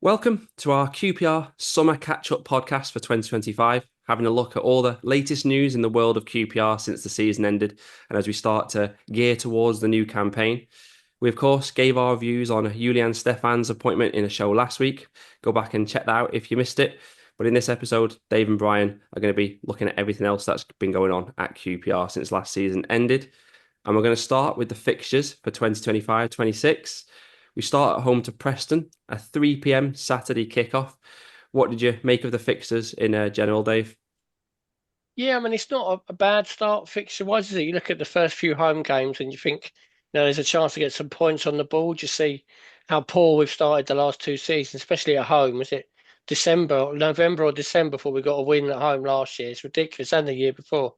Welcome to our QPR Summer Catch-Up podcast for 2025, having a look at all the latest news in the world of QPR since the season ended and as we start to gear towards the new campaign. We, of course, gave our views on Julian Stefan's appointment in a show last week. Go back and check that out if you missed it. But in this episode, Dave and Brian are going to be looking at everything else that's been going on at QPR since last season ended. And we're going to start with the fixtures for 2025-26. We start at home to Preston, a 3 p.m. Saturday kickoff. What did you make of the fixtures in general, Dave? Yeah, I mean, it's not a bad start fixture-wise, is it? You look at the first few home games and you think, there's a chance to get some points on the board. You see how poor we've started the last two seasons, especially at home. Was it November or December before we got a win at home last year? It's ridiculous, and the year before.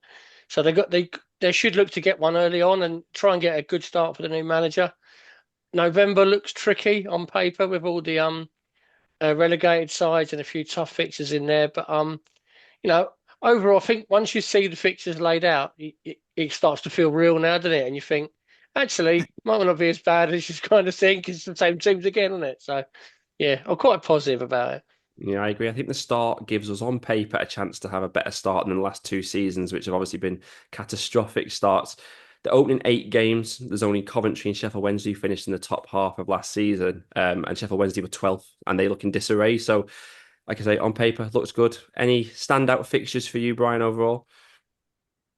So they should look to get one early on and try and get a good start for the new manager. November looks tricky on paper with all the relegated sides and a few tough fixtures in there, but you know, overall, I think once you see the fixtures laid out, it starts to feel real now, doesn't it? And you think, actually, might not be as bad as you kind of think. It's the same teams again, isn't it? So, yeah, I'm quite positive about it. Yeah, I agree. I think the start gives us on paper a chance to have a better start than the last two seasons, which have obviously been catastrophic starts. The opening 8 games, there's only Coventry and Sheffield Wednesday who finished in the top half of last season, and Sheffield Wednesday were 12th, and they look in disarray. So, like I say, on paper, looks good. Any standout fixtures for you, Brian, overall?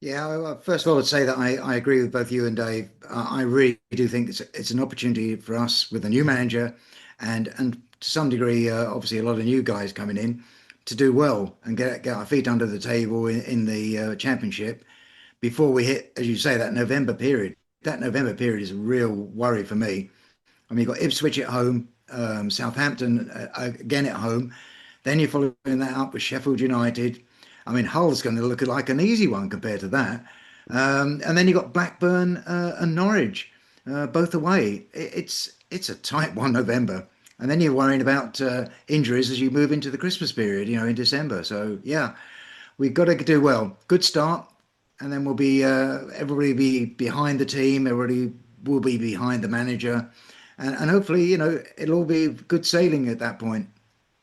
Yeah, first of all, I'd say that I agree with both you and Dave. I really do think it's an opportunity for us with a new manager and to some degree, obviously, a lot of new guys coming in to do well and get our feet under the table in the championship before we hit, as you say, that November period. That November period is a real worry for me. I mean, you've got Ipswich at home, Southampton again at home. Then you're following that up with Sheffield United. I mean, Hull's going to look like an easy one compared to that. And then you've got Blackburn and Norwich, both away. It's a tight one, November. And then you're worrying about injuries as you move into the Christmas period, in December. So, yeah, we've got to do well. Good start. And then we'll be, everybody be behind the team. Everybody will be behind the manager. And hopefully, it'll all be good sailing at that point.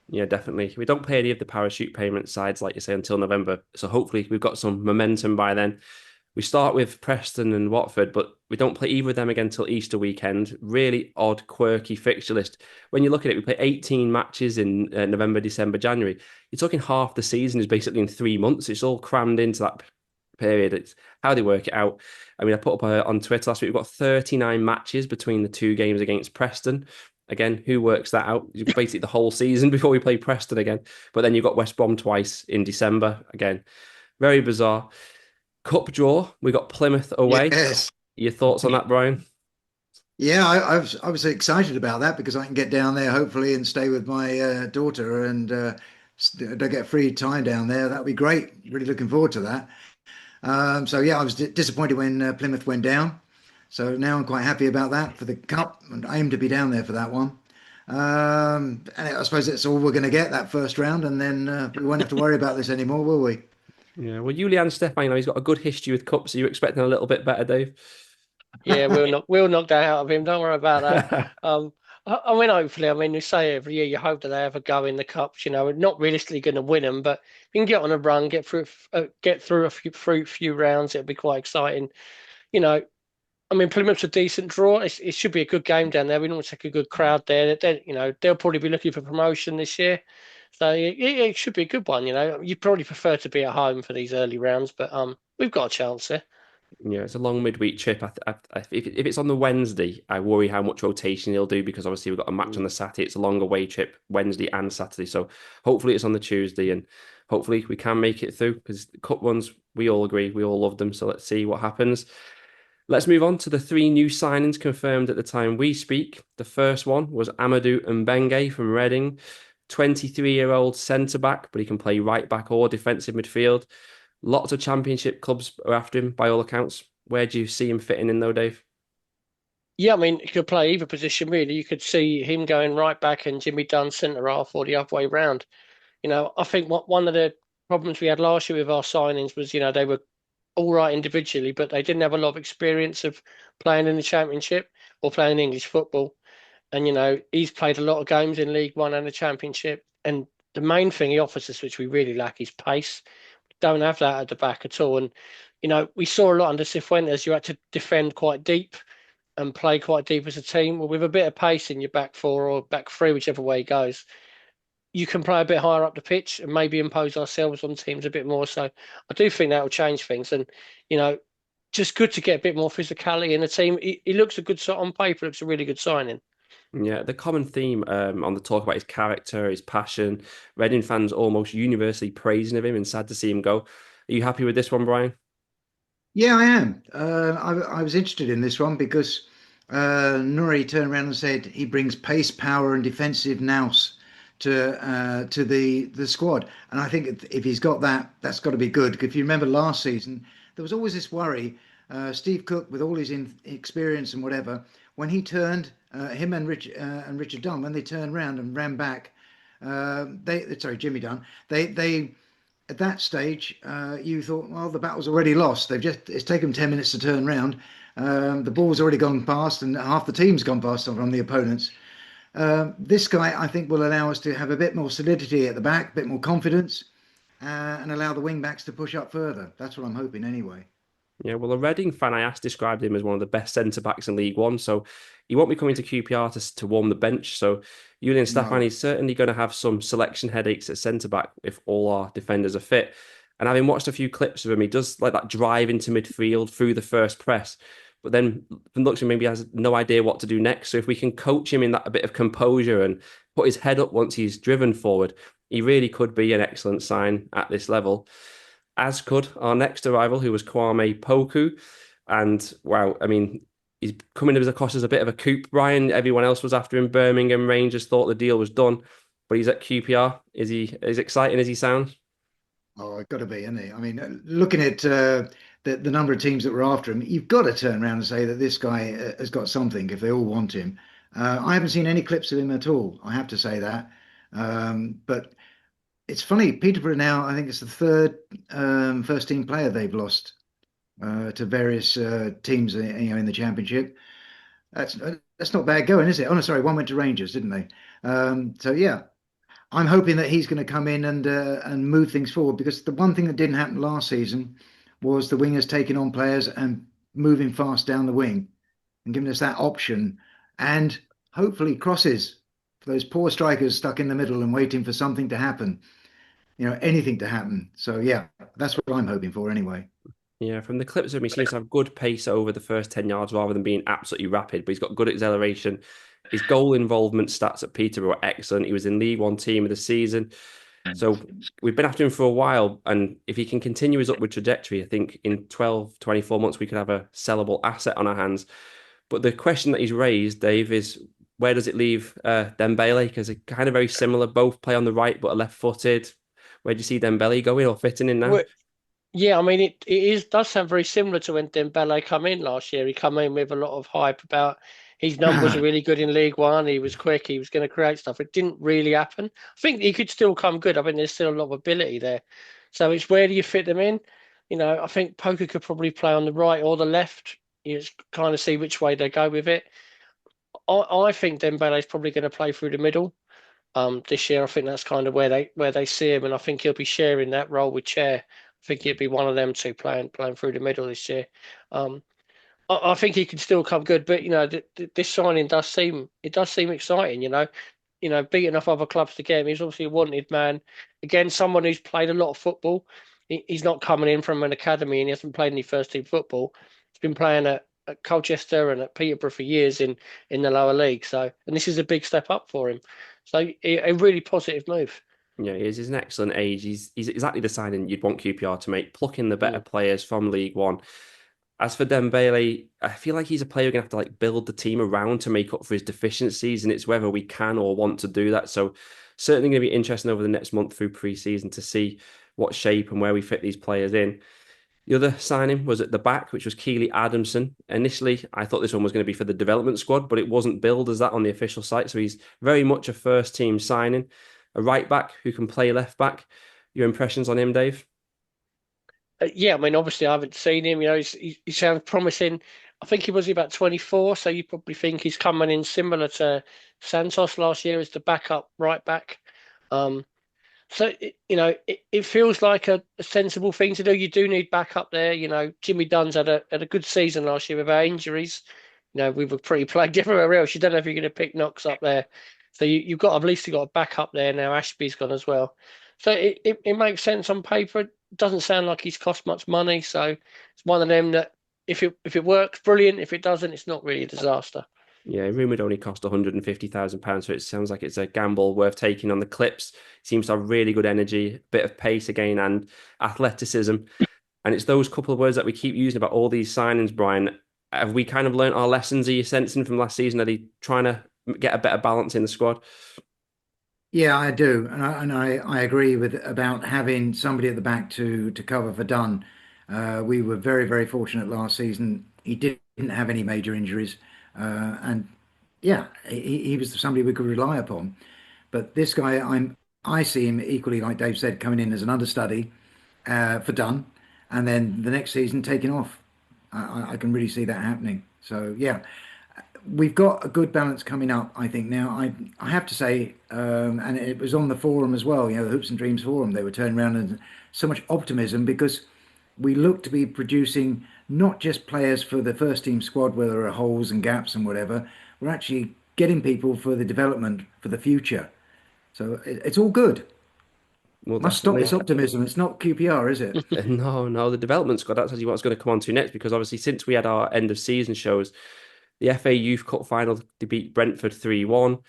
Yeah, definitely. We don't pay any of the parachute payment sides, like you say, until November. So hopefully we've got some momentum by then. We start with Preston and Watford, but we don't play either of them again until Easter weekend. Really odd, quirky fixture list. When you look at it, we play 18 matches in November, December, January. You're talking half the season is basically in 3 months. It's all crammed into that period. It's how they work it out. I mean, I put up on Twitter last week, we've got 39 matches between the two games against Preston. Again, who works that out? Basically the whole season before we play Preston again. But then you've got West Brom twice in December. Again, very bizarre. Cup draw, we got Plymouth away. Yes. Your thoughts on that, Brian? Yeah, I was excited about that because I can get down there hopefully and stay with my daughter and don't get free time down there. That'd be great. Really looking forward to that. So yeah, I was disappointed when Plymouth went down. So now I'm quite happy about that for the cup and I aim to be down there for that one. And I suppose that's all we're going to get that first round, and then we won't have to worry about this anymore, will we? Yeah, well, Julian Stefan, he's got a good history with cups. Are you expecting a little bit better, Dave? Yeah, we'll knock that out of him. Don't worry about that. I mean, hopefully, I mean, we say every year you hope that they have a go in the cups. We're not realistically going to win them, but if you can get on a run, get through a few rounds, it'll be quite exciting. You know, I mean, Plymouth's a decent draw. It should be a good game down there. We normally take a good crowd there. They'll probably be looking for promotion this year, so it should be a good one. You probably prefer to be at home for these early rounds, but we've got a chance here. Yeah, it's a long midweek trip. If it's on the Wednesday, I worry how much rotation he'll do because obviously we've got a match on the Saturday. It's a long away trip, Wednesday and Saturday. So hopefully it's on the Tuesday and hopefully we can make it through because the cup ones, we all agree, we all love them. So let's see what happens. Let's move on to the three new signings confirmed at the time we speak. The first one was Amadou Mbenge from Reading, 23-year-old centre back, but he can play right back or defensive midfield. Lots of championship clubs are after him by all accounts. Where do you see him fitting in though, Dave? Yeah, I mean, he could play either position really. You could see him going right back and Jimmy Dunn centre half or the other way round. I think one of the problems we had last year with our signings was, they were all right individually, but they didn't have a lot of experience of playing in the Championship or playing English football. And, he's played a lot of games in League One and the Championship. And the main thing he offers us, which we really lack, is pace. Don't have that at the back at all. And, we saw a lot under Cifuentes. You had to defend quite deep and play quite deep as a team. Well, with a bit of pace in your back four or back three, whichever way it goes, you can play a bit higher up the pitch and maybe impose ourselves on teams a bit more. So I do think that will change things. And, you know, just good to get a bit more physicality in the team. He looks a good on paper, looks a really good signing. Yeah, the common theme on the talk about his character, his passion, Reading fans almost universally praising of him and sad to see him go. Are you happy with this one, Brian? Yeah, I am. I was interested in this one because Nuri turned around and said he brings pace, power, and defensive nous to the squad. And I think if he's got that, that's got to be good. If you remember last season, there was always this worry. Steve Cook, with all his experience and whatever, when he turned, him and Richard Dunn, when they turned round and ran back, Jimmy Dunn, they at that stage, you thought, well, the battle's already lost. It's taken them 10 minutes to turn round. The ball's already gone past and half the team's gone past from the opponents. This guy, I think, will allow us to have a bit more solidity at the back, a bit more confidence, and allow the wing backs to push up further. That's what I'm hoping anyway. Yeah, well, a Reading fan I asked described him as one of the best centre backs in League One. So he won't be coming to QPR to warm the bench. So Julian No. Stefani's certainly going to have some selection headaches at centre back if all our defenders are fit. And having watched a few clips of him, he does like that drive into midfield through the first press. But then looks like maybe he has no idea what to do next. So if we can coach him in that a bit of composure and put his head up once he's driven forward, he really could be an excellent sign at this level, as could our next arrival, who was Kwame Poku. And wow, I mean, he's coming across as a bit of a coup. Brian, everyone else was after him. Birmingham Rangers thought the deal was done, but he's at QPR. Is he as exciting as he sounds? Oh, it's got to be, isn't it? I mean, looking at the number of teams that were after him, you've got to turn around and say that this guy has got something if they all want him. I haven't seen any clips of him at all. I have to say that. But it's funny, Peterborough now, I think it's the third first team player they've lost to various teams in the championship. That's not bad going, is it? Oh, no, sorry, one went to Rangers, didn't they? So yeah, I'm hoping that he's going to come in and move things forward because the one thing that didn't happen last season was the wingers taking on players and moving fast down the wing and giving us that option and hopefully crosses for those poor strikers stuck in the middle and waiting for something to happen, anything to happen. So yeah, that's what I'm hoping for anyway. Yeah, from the clips of him, he seems to have good pace over the first 10 yards rather than being absolutely rapid, but he's got good acceleration. His goal involvement stats at Peterborough are excellent. He was in League One team of the season. So we've been after him for a while. And if he can continue his upward trajectory, I think in 12, 24 months, we could have a sellable asset on our hands. But the question that he's raised, Dave, is where does it leave Dembele? Because they're kind of very similar. Both play on the right, but are left-footed. Where do you see Dembele going or fitting in now? Well, yeah, I mean, does sound very similar to when Dembele come in last year. He come in with a lot of hype about his numbers are really good in League One. He was quick. He was going to create stuff. It didn't really happen. I think he could still come good. I mean, there's still a lot of ability there. So it's where do you fit them in? I think Poker could probably play on the right or the left. You just kind of see which way they go with it. I think Dembele is probably going to play through the middle. This year, I think that's kind of where they see him, and I think he'll be sharing that role with Chair. I think he'll be one of them two playing through the middle this year. I think he can still come good, but this signing does seem exciting. Beating off other clubs to get him. He's obviously a wanted man. Again, someone who's played a lot of football. He's not coming in from an academy and he hasn't played any first team football. He's been playing at Colchester and at Peterborough for years in the lower league. So, and this is a big step up for him. So, a really positive move. Yeah, he's an excellent age. He's exactly the signing you'd want QPR to make, plucking the better players from League One. As for Dembele, I feel like he's a player we're going to have to build the team around to make up for his deficiencies, and it's whether we can or want to do that. So certainly going to be interesting over the next month through pre-season to see what shape and where we fit these players in. The other signing was at the back, which was Keely Adamson. Initially, I thought this one was going to be for the development squad, but it wasn't billed as that on the official site. So he's very much a first-team signing. A right back who can play left back. Your impressions on him, Dave? Yeah, I mean, obviously, I haven't seen him. He sounds promising. I think he was about 24, so you probably think he's coming in similar to Santos last year as the backup right back. Um, so it feels like a sensible thing to do. You do need backup there. Jimmy Dunn's had a good season last year without injuries. We were pretty plagued everywhere else. You don't know if you're going to pick Knox up there, so you've got at least got a backup there now. Ashby's gone as well, so it makes sense on paper. It doesn't sound like he's cost much money, so it's one of them that if it works, brilliant. If it doesn't, it's not really a disaster. Yeah, rumored only cost £150,000, so it sounds like it's a gamble worth taking on the Clips. Seems to have really good energy, bit of pace again, and athleticism. And it's those couple of words that we keep using about all these signings, Brian. Have we kind of learnt our lessons? Are you sensing from last season? Are they trying to get a better balance in the squad? Yeah, I do, and I agree with about having somebody at the back to cover for Dunn. We were very fortunate last season. He didn't have any major injuries, and yeah, he was somebody we could rely upon. But this guy, I see him equally, like Dave said, coming in as an understudy for Dunn, and then the next season taking off. I can really see that happening. So yeah, we've got a good balance coming up, I think. Now, I have to say, and it was on the forum as well, the Hoops and Dreams forum, they were turning around and so much optimism because we look to be producing not just players for the first team squad where there are holes and gaps and whatever. We're actually getting people for the development for the future. So it's all good. Well, Must stop definitely. this optimism. It's not QPR, is it? No, the development squad. That's actually what's going to come on to next because obviously since we had our end of season shows, the FA Youth Cup final, they beat Brentford 3-1.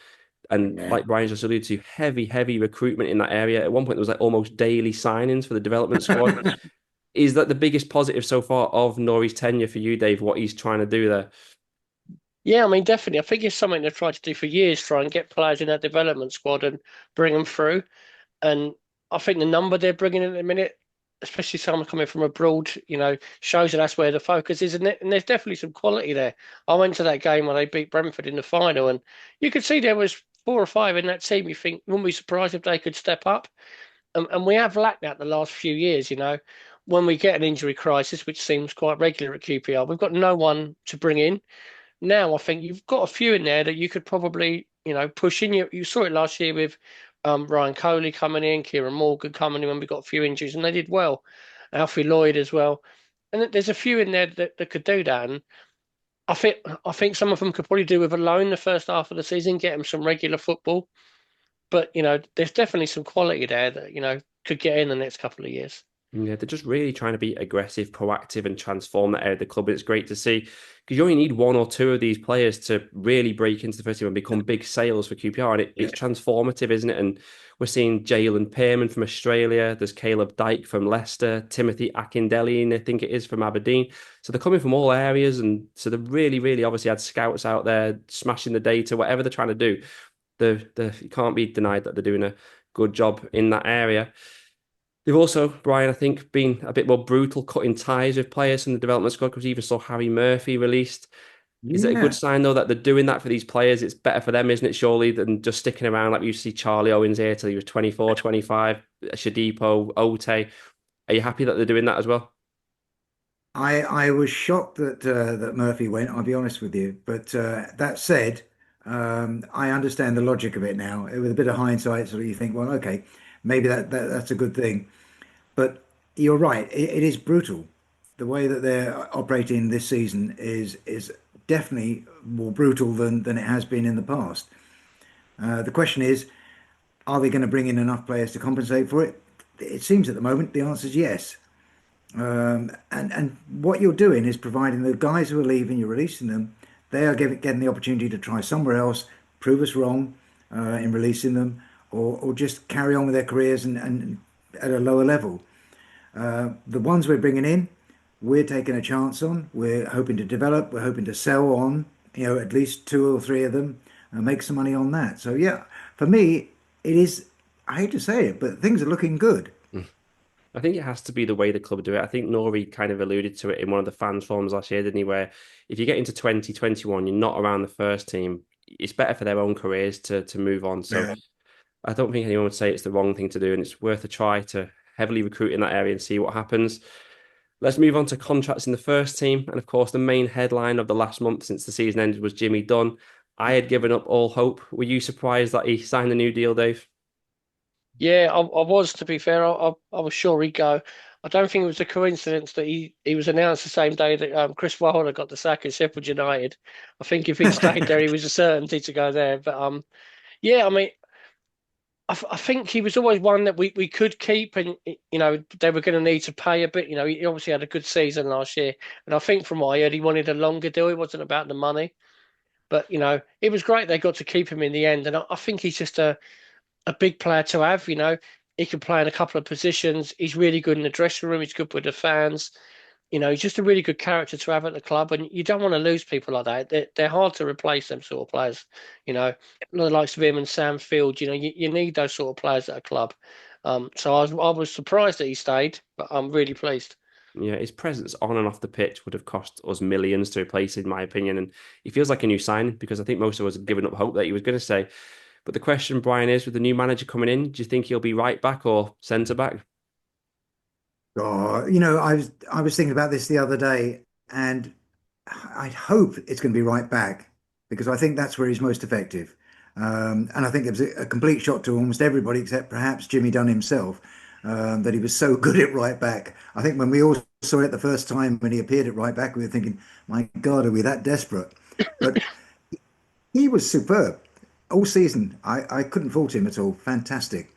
And Yeah. like Brian just alluded to, heavy recruitment in that area. At one point, there was like almost daily signings for the development squad. Is that the biggest positive so far of Nori's tenure for you, Dave? What he's trying to do there? Yeah, I mean, definitely. I think it's something they've tried to do for years, try and get players in that development squad and bring them through. And I think the number they're bringing in at the minute, especially someone coming from abroad, shows that that's where the focus is. And there's definitely some quality there. I went to that game where they beat Brentford in the final, and you could see there was four or five in that team. You think, wouldn't be surprised if they could step up. And we have lacked that the last few years, when we get an injury crisis, which seems quite regular at QPR, we've got no one to bring in. Now I think you've got a few in there that you could probably, push in. You saw it last year with Ryan Coley coming in, Kieran Morgan coming in when we got a few injuries, and they did well. Alfie Lloyd as well. And there's a few in there that could do that. And I think some of them could probably do with a loan the first half of the season, get them some regular football. But there's definitely some quality there that could get in the next couple of years. Yeah, they're just really trying to be aggressive, proactive, and transform that area of the club. It's great to see because you only need one or two of these players to really break into the first team and become big sales for QPR. And it's transformative, isn't it? And we're seeing Jalen Pearman from Australia. There's Caleb Dyke from Leicester, Timothy Akindele, I think it is, from Aberdeen. So they're coming from all areas. And so they've really obviously had scouts out there smashing the data, whatever they're trying to do. It can't be denied that they're doing a good job in that area. They've also, Brian, I think, been a bit more brutal cutting ties with players in the development squad because we even saw Harry Murphy released. Is it a good Yeah. sign, though, that they're doing that for these players? It's better for them, isn't it, surely, than just sticking around like we used to see Charlie Owens here till he was 24, 25, Shadipo, Ote. Are you happy that they're doing that as well? I was shocked that Murphy went. I'll be honest with you, but that said, I understand the logic of it now. With a bit of hindsight, sort of you think, well, okay, maybe that's a good thing. But you're right. It is brutal. The way that they're operating this season is definitely more brutal than it has been in the past. The question is, are they going to bring in enough players to compensate for it? It seems at the moment the answer is yes. And what you're doing is providing the guys who are leaving, you're releasing them. They are getting the opportunity to try somewhere else, prove us wrong in releasing them, or just carry on with their careers and at a lower level. The ones we're bringing in, we're taking a chance on. We're hoping to develop. We're hoping to sell on, at least two or three of them and make some money on that. So yeah, for me, it is. I hate to say it, but things are looking good. I think it has to be the way the club do it. I think Nori kind of alluded to it in one of the fans forums last year, didn't he? Where if you get into 2021, you're not around the first team, it's better for their own careers to move on. So Yeah. I don't think anyone would say it's the wrong thing to do, and it's worth a try to heavily recruit in that area and see what happens. Let's move on to contracts in the first team. And of course, the main headline of the last month since the season ended was Jimmy Dunn. I had given up all hope. Were you surprised that he signed a new deal, Dave? Yeah, I was, to be fair. I was sure he'd go. I don't think it was a coincidence that he was announced the same day that Chris Wilder got the sack at Sheffield United. I think if he'd stayed there, he was a certainty to go there. But yeah, I mean, I think he was always one that we could keep, and they were going to need to pay a bit. He obviously had a good season last year, and I think from what I heard, he wanted a longer deal. It wasn't about the money, but it was great they got to keep him in the end, and I think he's just a big player to have. He can play in a couple of positions. He's really good in the dressing room. He's good with the fans. He's just a really good character to have at the club, and you don't want to lose people like that. They're hard to replace, them sort of players. The likes of him and Sam Field. You need those sort of players at a club. So I was surprised that he stayed, but I'm really pleased. Yeah, his presence on and off the pitch would have cost us millions to replace, in my opinion. And he feels like a new signing because I think most of us had given up hope that he was going to stay. But the question, Brian, is with the new manager coming in, do you think he'll be right back or centre back? Oh, I was thinking about this the other day, and I hope it's going to be right back because I think that's where he's most effective. And I think it was a complete shock to almost everybody except perhaps Jimmy Dunn himself, that he was so good at right back. I think when we all saw it the first time when he appeared at right back, we were thinking, my God, are we that desperate? But he was superb all season. I couldn't fault him at all. Fantastic.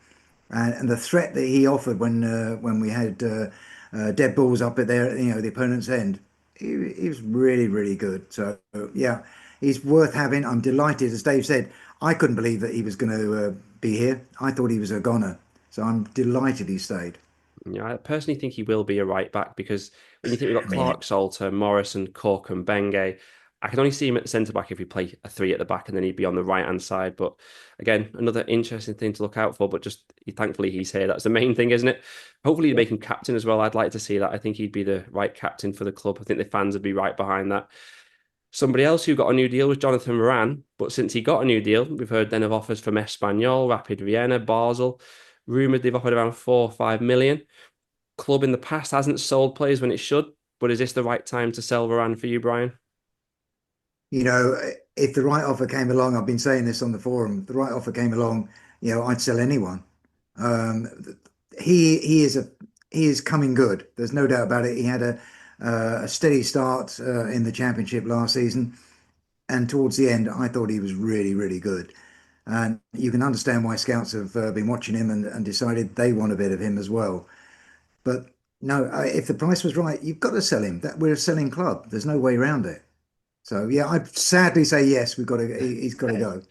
And the threat that he offered when we had dead balls up at the opponent's end, he was really, really good. So yeah, he's worth having. I'm delighted, as Dave said. I couldn't believe that he was going to be here. I thought he was a goner. So I'm delighted he stayed. Yeah, I personally think he will be a right back because when you think we've got Yeah. Clark, Salter, Morrison, Cook, and Benge, I can only see him at centre back if we play a three at the back and then he'd be on the right hand side. But again, another interesting thing to look out for. But just thankfully he's here. That's the main thing, isn't it? Hopefully, you make him captain as well. I'd like to see that. I think he'd be the right captain for the club. I think the fans would be right behind that. Somebody else who got a new deal was Jonathan Moran, but since he got a new deal, we've heard then of offers from Espanyol, Rapid Vienna, Basel. Rumoured they've offered around 4 or 5 million. Club in the past hasn't sold players when it should, but is this the right time to sell Varane for you, Brian? You know, if the right offer came along, I've been saying this on the forum, if the right offer came along, I'd sell anyone. Um, he is coming good. There's no doubt about it. He had a steady start in the championship last season, and towards the end, I thought he was really, really good. And you can understand why scouts have been watching him and decided they want a bit of him as well. But no, if the price was right, you've got to sell him. That we're a selling club. There's no way around it. So yeah, I sadly say yes. We've got to. He's got to go.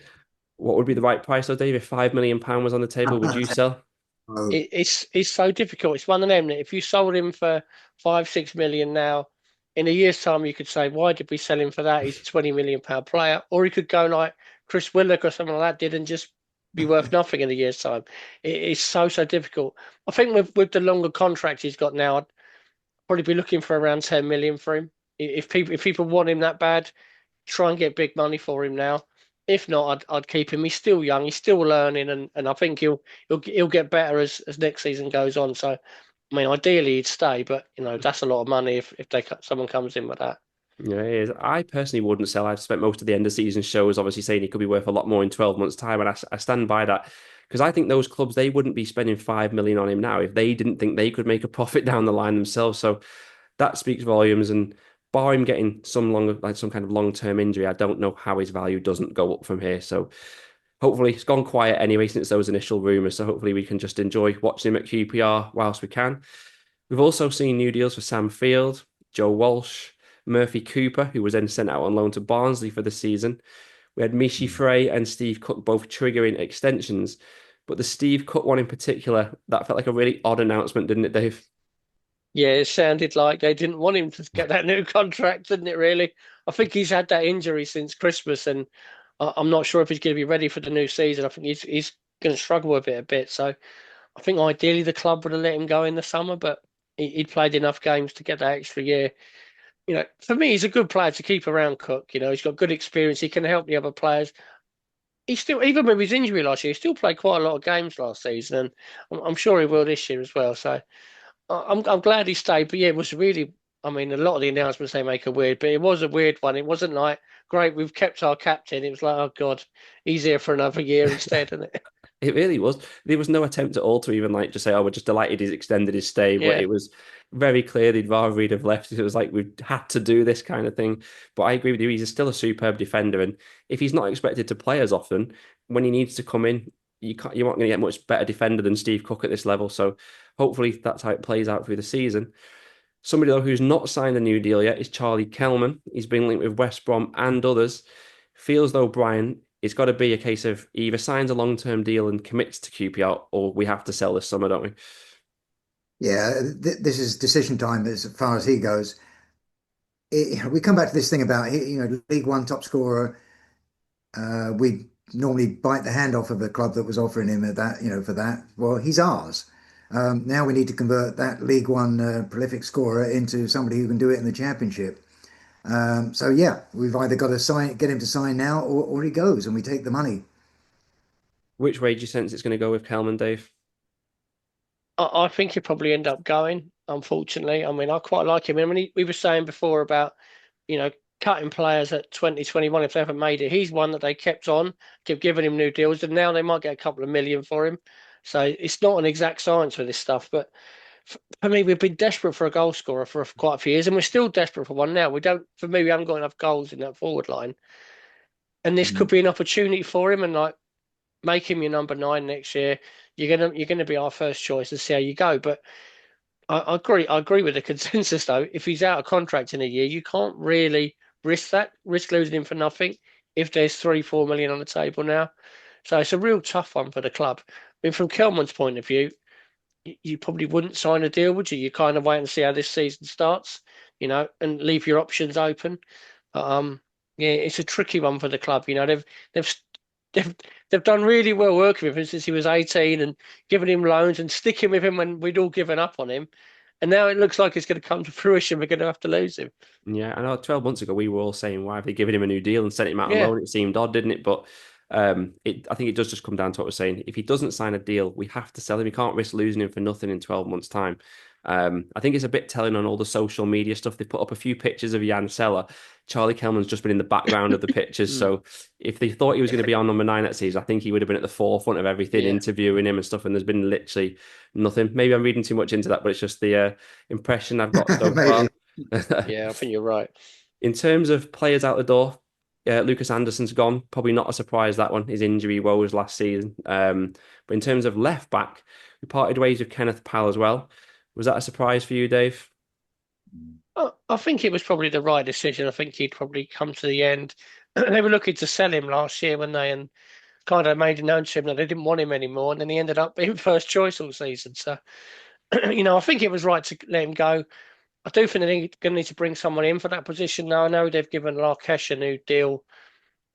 What would be the right price, though, Dave? If £5 million was on the table, would you sell? Oh, It's so difficult. It's one of them that if you sold him for 5-6 million now, in a year's time you could say, why did we sell him for that? He's a £20 million player, or he could go like Chris Willock or something like that did and just be worth nothing in a year's time. It's so difficult. I think with the longer contract he's got now, I'd probably be looking for around 10 million for him. If people want him that bad, try and get big money for him now. If not, I'd keep him. He's still young. He's still learning, and I think he'll get better as next season goes on. So, I mean, ideally he'd stay, but that's a lot of money if someone comes in with that. Yeah, it is. I personally wouldn't sell. I've spent most of the end of season shows obviously saying he could be worth a lot more in 12 months' time, and I stand by that because I think those clubs they wouldn't be spending 5 million on him now if they didn't think they could make a profit down the line themselves. So that speaks volumes. And bar him getting some kind of long-term injury, I don't know how his value doesn't go up from here. So hopefully it's gone quiet anyway since those initial rumours. So hopefully we can just enjoy watching him at QPR whilst we can. We've also seen new deals for Sam Field, Joe Walsh, Murphy Cooper, who was then sent out on loan to Barnsley for the season. We had Michi Frey and Steve Cook both triggering extensions. But the Steve Cook one in particular, that felt like a really odd announcement, didn't it, Dave? Yeah, it sounded like they didn't want him to get that new contract, didn't it? Really, I think he's had that injury since Christmas, and I'm not sure if he's going to be ready for the new season. I think he's going to struggle with it a bit. So I think ideally the club would have let him go in the summer, but he'd played enough games to get that extra year. For me, he's a good player to keep around Cook. He's got good experience. He can help the other players. He still, even with his injury last year, he still played quite a lot of games last season, and I'm sure he will this year as well. So I'm glad he stayed, but yeah, it was really. I mean, a lot of the announcements they make are weird, but it was a weird one. It wasn't like great. We've kept our captain. It was like, oh God, he's here for another year instead, isn't it? It really was. There was no attempt at all to even like just say, "Oh, we're just delighted he's extended his stay." But Yeah. it was very clear they'd rather he'd have left. It was like we had to do this kind of thing. But I agree with you. He's still a superb defender, and if he's not expected to play as often, when he needs to come in, you're not going to get much better defender than Steve Cook at this level. So hopefully that's how it plays out through the season. Somebody though who's not signed a new deal yet is Charlie Kelman. He's been linked with West Brom and others. Feels though, Brian, it's got to be a case of he either signs a long-term deal and commits to QPR, or we have to sell this summer, don't we? Yeah, this is decision time as far as he goes. We come back to this thing about League One top scorer. We normally bite the hand off of a club that was offering him at that, for that. Well, he's ours. Now we need to convert that League One prolific scorer into somebody who can do it in the Championship. So yeah, we've either got to get him to sign now, or he goes and we take the money. Which way do you sense it's going to go with Kelman, Dave? I think he'll probably end up going, unfortunately. I mean, I quite like him. I mean, we were saying before about, you know, cutting players at 2021 if they haven't made it. He's one that they kept on, kept giving him new deals, and now they might get a couple of million for him. So it's not an exact science with this stuff. But for me, we've been desperate for a goal scorer for quite a few years, and we're still desperate for one now. For me, we haven't got enough goals in that forward line. And this could Mm. be an opportunity for him. And like, make him your number 9 next year. You're gonna be our first choice and see how you go. But I agree. I agree with the consensus though. If he's out of contract in a year, you can't really risk losing him for nothing. If there's 3-4 million on the table now, so it's a real tough one for the club. I mean, from Kelman's point of view, you probably wouldn't sign a deal, would you? You kind of wait and see how this season starts, and leave your options open. But, yeah, it's a tricky one for the club. They've they've they've done really well working with him since he was 18 and giving him loans and sticking with him when we'd all given up on him. And now it looks like it's going to come to fruition. We're going to have to lose him. Yeah, I know 12 months ago we were all saying why have they given him a new deal and sent him out on Yeah. loan? It seemed odd, didn't it? But I think it does just come down to what we're saying. If he doesn't sign a deal, we have to sell him. We can't risk losing him for nothing in 12 months' time. I think it's a bit telling on all the social media stuff. They put up a few pictures of Jan Seller. Charlie Kelman's just been in the background of the pictures. Mm. So if they thought he was going to be on number 9 that season, I think he would have been at the forefront of everything, Yeah. interviewing him and stuff. And there's been literally nothing. Maybe I'm reading too much into that, but it's just the impression I've got so far. Maybe. Yeah, I think you're right. In terms of players out the door, Lucas Anderson's gone. Probably not a surprise that one. His injury woes last season. But in terms of left back, we parted ways with Kenneth Powell as well. Was that a surprise for you, Dave? I think it was probably the right decision. I think he'd probably come to the end. They were looking to sell him last year when they and kind of made it known to him that they didn't want him anymore, and then he ended up being first choice all season. So, I think it was right to let him go. I do think they're going to need to bring someone in for that position now. I know they've given Larkesh a new deal,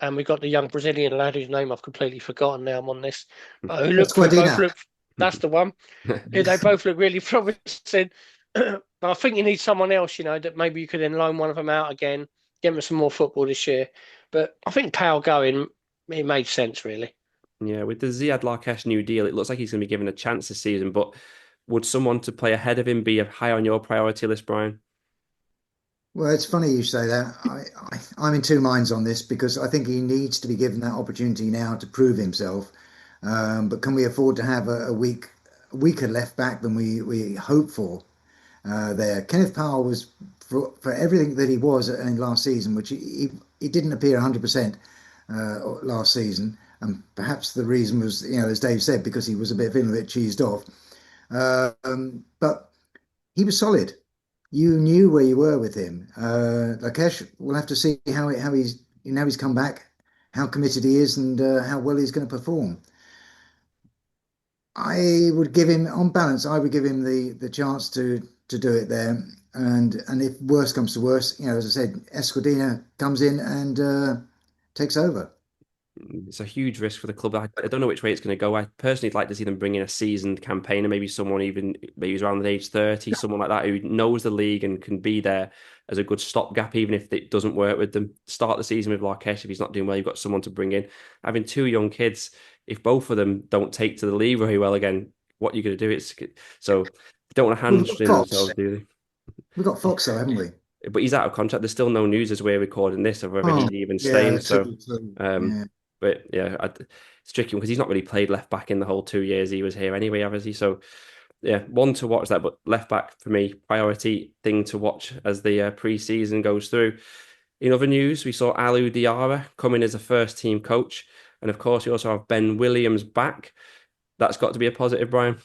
and we've got the young Brazilian lad whose name I've completely forgotten now. I'm on this, but who look both Esquadina. look. That's the one. Yeah, they both look really promising. But I think you need someone else, that maybe you could then loan one of them out again, get them some more football this year. But I think Powell going, it made sense, really. Yeah, with the Ziad Larkesh new deal, it looks like he's going to be given a chance this season. But would someone to play ahead of him be high on your priority list, Brian? Well, it's funny you say that. I'm in two minds on this because I think he needs to be given that opportunity now to prove himself. But can we afford to have a weaker left back than we hope for there? Kenneth Powell was for everything that he was in last season, which he didn't appear 100% last season, and perhaps the reason was, as Dave said, because he was feeling a bit cheesed off. But he was solid. You knew where you were with him. Lakesh, we'll have to see how he's come back, how committed he is, and how well he's going to perform. I would give him, on balance, I would give him the chance to do it there. And if worse comes to worse, as I said, Escudina comes in and takes over. It's a huge risk for the club. I don't know which way it's going to go. I personally would like to see them bring in a seasoned campaigner, maybe someone maybe who's around the age 30, someone like that who knows the league and can be there as a good stopgap, even if it doesn't work with them. Start the season with Larkesh. If he's not doing well, you've got someone to bring in. Having two young kids, if both of them don't take to the league very well again, what are you going to do? So don't want to We've got hamstring themselves, Fox. do We've got Fox though, haven't we? they? But he's out of contract. There's still no news as we're recording this of whether Oh, he's even yeah, staying. So, true. um, Yeah. but yeah, it's tricky because he's not really played left back in the whole 2 years he was here anyway, has he? So, yeah, one to watch that, but left back for me, priority thing to watch as the pre-season goes through. In other news, we saw Alou Diarra come in as a first team coach. And of course, we also have Ben Williams back. That's got to be a positive, Brian.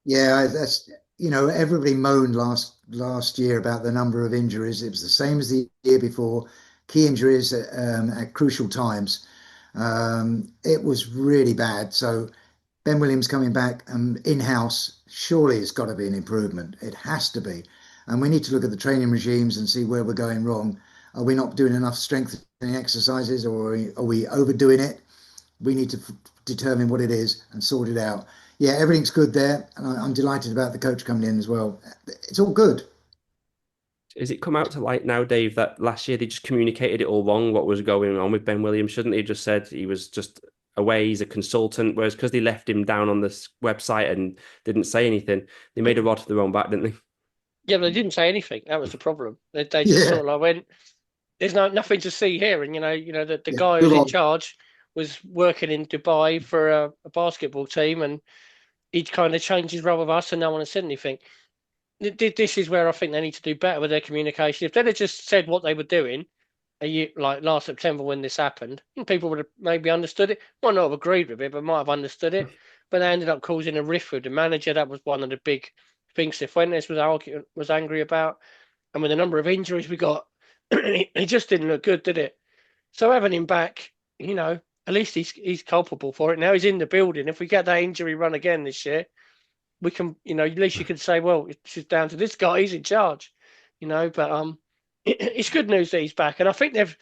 Yeah, that's everybody moaned last year about the number of injuries. It was the same as the year before, key injuries at crucial times. It was really bad. So Ben Williams coming back in-house, surely it's got to be an improvement. It has to be. And we need to look at the training regimes and see where we're going wrong. Are we not doing enough strengthening exercises, or are we overdoing it? We need to determine what it is and sort it out. Yeah, everything's good there, and I'm delighted about the coach coming in as well. It's all good. Has it come out to light now, Dave, that last year they just communicated it all wrong, what was going on with Ben Williams? Shouldn't they have just said he was just away, he's a consultant, whereas because they left him down on this website and didn't say anything, they made a rod for their own back, didn't they? Yeah, but they didn't say anything. That was the problem. They just Yeah, sort of like went, "There's nothing to see here," and the yeah. guy who's Move in on. charge was working in Dubai for a basketball team, and he'd kind of changed his role with us, and no one had said anything. This is where I think they need to do better with their communication. If they'd have just said what they were doing a year, like last September when this happened, people would have maybe understood it. Might not have agreed with it, but might have understood it. But they ended up causing a rift with the manager. That was one of the big things Cifuentes was angry about. And with the number of injuries we got, it just didn't look good, did it? So having him back, at least he's culpable for it. Now he's in the building. If we get that injury run again this year, we can, at least you can say, well, it's down to this guy. He's in charge, But it's good news that he's back, and I think they've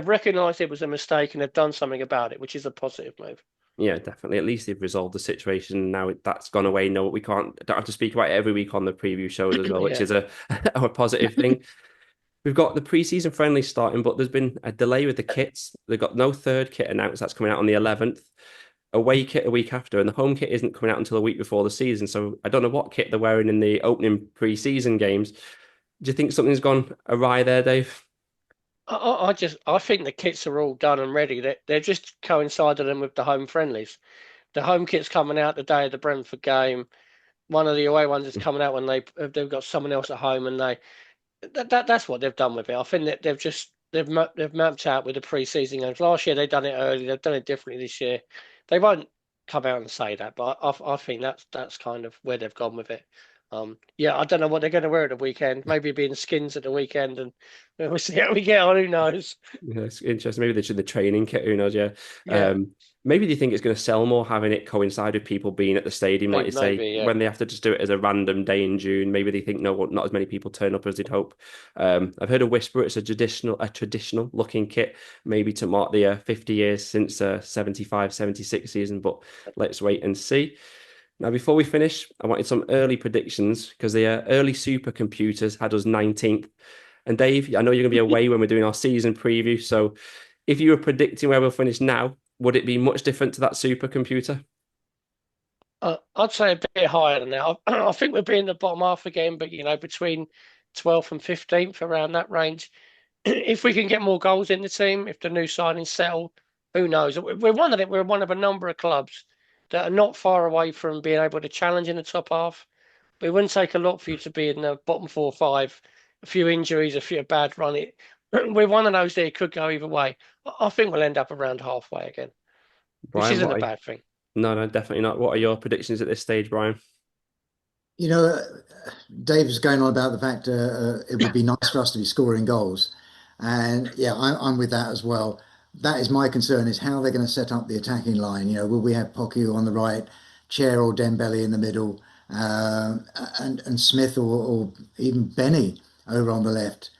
recognised it was a mistake and they've done something about it, which is a positive move. Yeah, definitely. At least they've resolved the situation. Now that's gone away. No, we don't have to speak about it every week on the preview shows as well, which Yeah. is a positive thing. We've got the preseason friendly starting, but there's been a delay with the kits. They've got no third kit announced. That's coming out on the 11th. Away kit a week after, and the home kit isn't coming out until a week before the season. So I don't know what kit they're wearing in the opening preseason games. Do you think something's gone awry there, Dave? I think the kits are all done and ready. They're just coinciding them with the home friendlies. The home kit's coming out the day of the Brentford game. One of the away ones is coming out when they've got someone else at home, and that's what they've done with it. I think that they've mapped out with the pre-season games. Last year they done it early. They've done it differently this year. They won't come out and say that, but I think that's kind of where they've gone with it. Yeah, I don't know what they're going to wear at the weekend. Maybe being skins at the weekend, and we'll see how we get on. Who knows? Yeah, it's interesting. Maybe they should the training kit. Who knows? Yeah. Yeah, Maybe they think it's going to sell more having it coincide with people being at the stadium, like you say, maybe. Yeah. when they have to just do it as a random day in June. Maybe they think no, not as many people turn up as they'd hope. I've heard a whisper it's a traditional looking kit, maybe to mark the 50 years since 75, 76 season. But let's wait and see. Now, before we finish, I wanted some early predictions because the early supercomputers had us 19th. And Dave, I know you're going to be away when we're doing our season preview. So if you were predicting where we'll finish now, would it be much different to that supercomputer? I'd say a bit higher than that. I think we'll be in the bottom half again, but between 12th and 15th, around that range. If we can get more goals in the team, if the new signings settle, who knows? We're one of it. We're one of a number of clubs that are not far away from being able to challenge in the top half. But it wouldn't take a lot for you to be in the bottom 4 or 5. A few injuries, a few bad run. We're one of those that could go either way. I think we'll end up around halfway again, which Brian, isn't a bad thing. no, definitely not. What are your predictions at this stage, Brian? You know, Dave was going on about the fact it would be nice for us to be scoring goals, and yeah, I'm with that as well. That is my concern: is how they're going to set up the attacking line. Will we have Poku on the right, Chair or Dembele in the middle, and Smith or even Benny over on the left,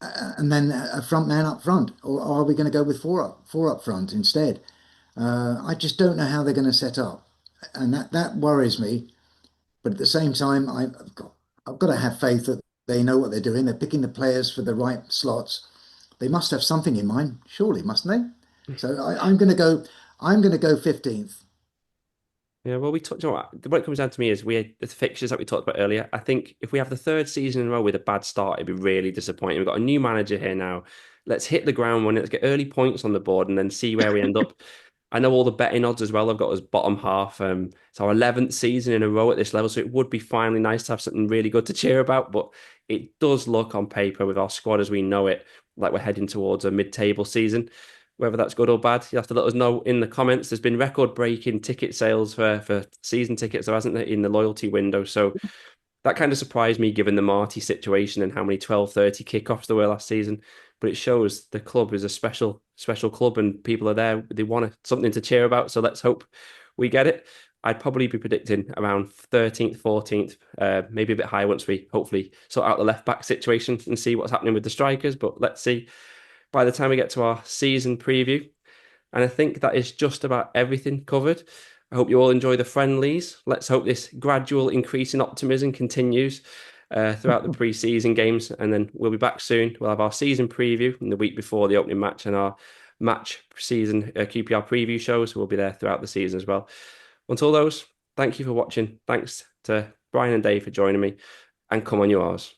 and then a front man up front, or are we going to go with four up front instead? I just don't know how they're going to set up, and that worries me. But at the same time, I've got to have faith that they know what they're doing. They're picking the players for the right slots. They must have something in mind, surely, mustn't they? So I'm going to go. I'm going to go 15th. Yeah, well, we talked. You know what it comes down to me is the fixtures that we talked about earlier. I think if we have the third season in a row with a bad start, it'd be really disappointing. We've got a new manager here now. Let's hit the ground running. Let's get early points on the board and then see where we end up. I know all the betting odds as well. I've got us bottom half. It's our 11th season in a row at this level, so it would be finally nice to have something really good to cheer about. But it does look on paper with our squad as we know it, like we're heading towards a mid-table season. Whether that's good or bad, you have to let us know in the comments. There's been record-breaking ticket sales for season tickets, there hasn't there, in the loyalty window. So that kind of surprised me given the Marty situation and how many 12:30 kickoffs there were last season. But it shows the club is a special club and people are there. They want something to cheer about. So let's hope we get it. I'd probably be predicting around 13th, 14th, maybe a bit higher once we hopefully sort out the left back situation and see what's happening with the strikers. But let's see by the time we get to our season preview. And I think that is just about everything covered. I hope you all enjoy the friendlies. Let's hope this gradual increase in optimism continues throughout the pre-season games. And then we'll be back soon. We'll have our season preview in the week before the opening match and our match season QPR preview shows. We'll be there throughout the season as well. Until those, thank you for watching. Thanks to Brian and Dave for joining me. And come on, you ours.